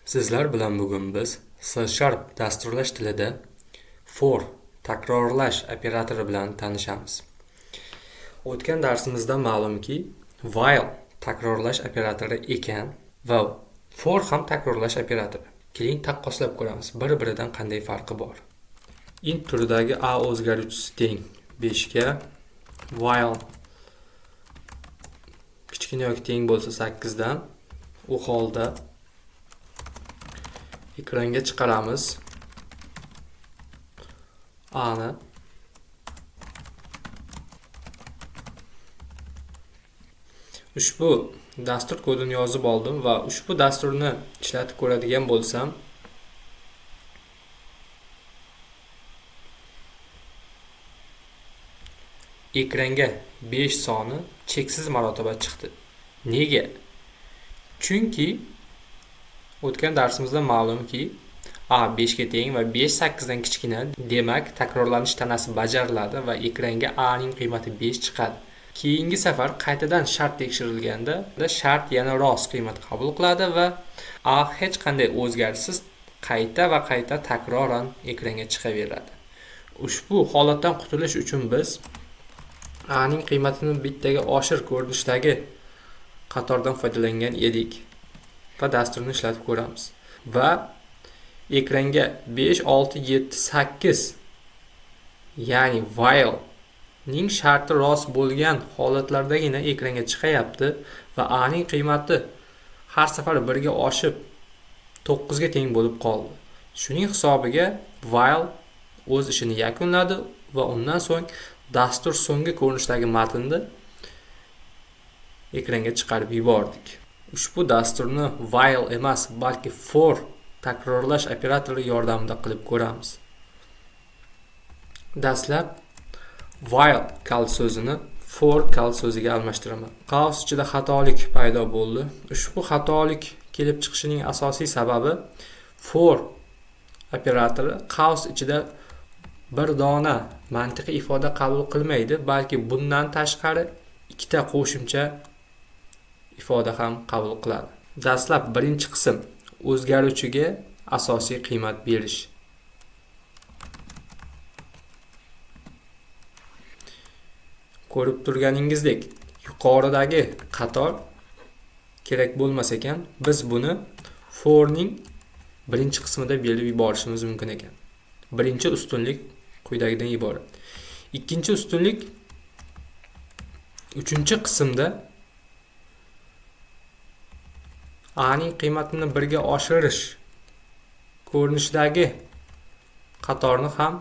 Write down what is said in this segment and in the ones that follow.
Sizlar bilan bugun biz C# dasturlash tilida for takrorlash operatori bilan tanishamiz. O'tgan darsimizda ma'lumki, while takrorlash operatori ekan va for ham takrorlash operatori. Keling taqqoslab ko'ramiz, bir-biridan qanday farqi bor. Int turidagi a o'zgaruvchisi teng 5 ga, while kichkina yoki teng bo'lsa 8 dan, u holda ekranga chiqaramiz a ni. Ushbu dastur kodini yozib oldim va ushbu dasturni ishlatib ko'radigan bo'lsam, ekranga 5 soni cheksiz marotaba chiqdi. Nega? Chunki o'tgan darsimizda ma'lumki, a 5 ga teng va 5 8 dan kichkina, demak takrorlanish tanasi bajariladi va ekranga a ning qiymati 5 chiqadi. Keyingi safar qaytadan shart tekshirilganda shart yana rost qiymat qabul qiladi va a hech qanday o'zgarishsiz qayta takroran ekranga chiqaveradi. Ushbu holatdan qutulish uchun biz a ning qiymatini bittaga oshir ko'rinishdagi qatordan foydalangan edik va dasturni ishlatib ko'ramiz. Va ekranga 5 6 7 8, ya'ni while ning sharti rost bo'lgan holatlardagina ekranga chiqayapti va a ning qiymati har safar 1 ga oshib 9 ga teng bo'lib qoldi. Shuning hisobiga while o'z ishini yakunladi va undan so'ng dastur so'nggi ko'rinishdagi matnni ekranga chiqarib yubordik. Ushbu dasturni while emas, balki for takrorlash operatori yordamida qilib ko'ramiz. Dastlab while kal so'zini for kal so'ziga almashtiraman. Qaus ichida xatolik paydo bo'ldi. Ushbu xatolik kelib chiqishining asosiy sababi for operatori qaus ichida bir dona mantiqiy ifoda qabul qilmaydi, balki bundan tashqari ikkita qo'shimcha ifoda ham qabul qiladi. Dastlab birinchi qism o'zgaruvchiga asosiy qiymat berish. Ko'rib turganingizdek, yuqoridagi qator kerak bo'lmas ekan, biz buni for ning birinchi qismida berib yuborishimiz mumkin ekan. Birinchi ustunlik quyidagidan iborat. Ikkinchi ustunlik uchinchi qismda a ning qiymatini 1 ga oshirish ko'rinishdagi qatorni ham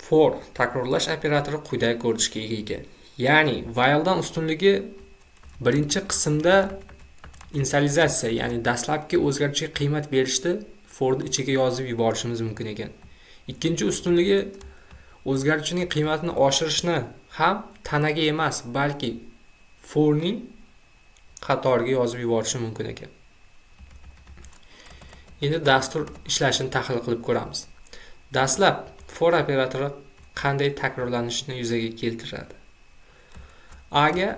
for takrorlash operatori quyidagi ko'rinishga ega ekan. Ya'ni while dan ustunligi birinchi qismda inisializatsiya, ya'ni dastlabki o'zgaruvchiga qiymat berishni for ichiga yozib yuborishimiz mumkin ekan. Ikkinchi ustunligi o'zgaruvchining qiymatini oshirishni ham tanaga emas, balki for ning qatoriga yozib yuborishi mumkin ekan. Endi dastur ishlashini tahlil qilib ko'ramiz. Dastlab for operatori qanday takrorlanishni yuzaga keltiradi? A ga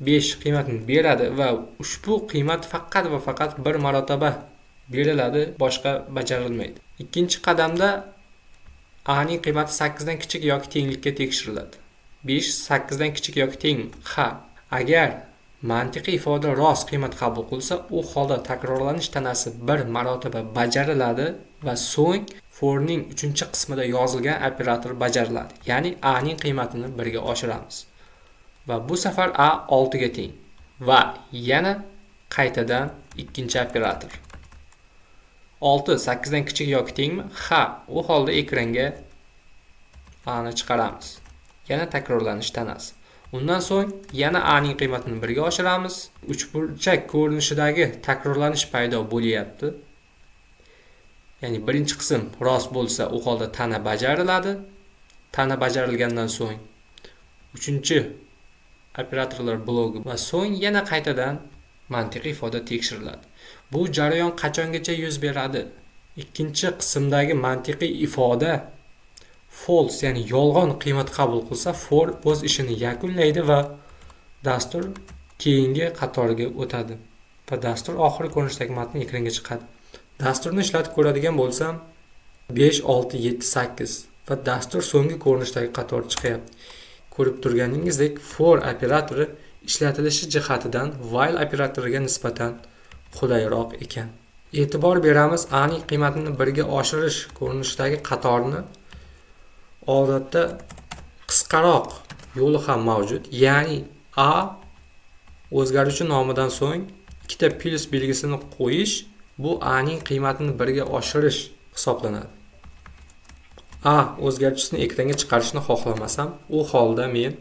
5 qiymatini beradi va ushbu qiymat faqat va faqat bir marotaba beriladi, boshqa bajarilmaydi. Ikkinchi qadamda a ning qiymati 8 dan kichik yoki tenglikka tekshiriladi. 5 8 dan kichik yoki teng? Ha. Agar mantiqiy ifoda rost qiymat qabul qilsa, u holda takrorlanish tanasi bir marotaba bajariladi va so'ng for ning 3-qismida yozilgan operator bajariladi. Ya'ni a ning qiymatini 1 ga oshiramiz. Va bu safar a 6 ga teng va yana qaytadan ikkinchi operator. 6 8 dan kichik yoki tengmi? Ha, u holda ekranga a ni chiqaramiz. Yana takrorlanish tanasi. Undan so'ng yana a ning qiymatini 1 ga oshiramiz. Uchburchak ko'rinishidagi takrorlanish paydo bo'lyapti. Ya'ni birinchi qism rost bo'lsa, u holda tana bajariladi. Tana bajarilgandan so'ng uchinchi operatorlar blogi va so'ng yana qaytadan mantiqiy ifoda tekshiriladi. Bu jarayon qachongacha yuz beradi? Ikkinchi qismdagi mantiqiy ifoda false, ya'ni yolg'on qiymat qabul qilsa, for o'z ishini yakunlaydi va dastur keyingi qatorga o'tadi. va dastur oxirgi ko'rinishdagi matn ekranga chiqadi. Dasturni ishlatib ko'radigan bo'lsam 5, 6, 7, 8 va dastur so'nggi ko'rinishdagi qator chiqyapti. Ko'rib turganingizdek, for operatori ishlatilishi jihatidan while operatoriga nisbatan qulayroq ekan. E'tibor beramiz, a ning qiymatini 1 ga oshirish ko'rinishdagi qatorni odatda qisqaroq yo'li ham mavjud. Ya'ni a o'zgaruvchi nomidan so'ng ikkita plus belgisini qo'yish, bu a ning qiymatini 1 ga oshirish hisoblanadi. A o'zgaruvchisini ekranga chiqarishni xohlamasam, u holda men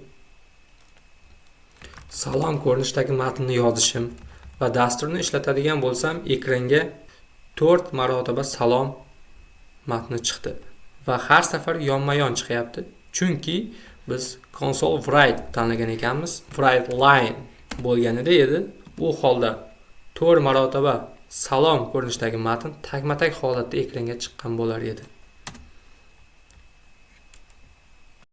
salom ko'rinishdagi matnni yozishim va dasturni ishlatadigan bo'lsam, ekranga 4 marotaba salom matni chiqdi va har safar yonma-yon chiqyapti. Chunki biz console write tanlagan ekanmiz. Write line bo'lganida edi. U holda 4 marotaba salom ko'rinishdagi matn takma-tak holatda ekranga chiqqan bo'lar edi.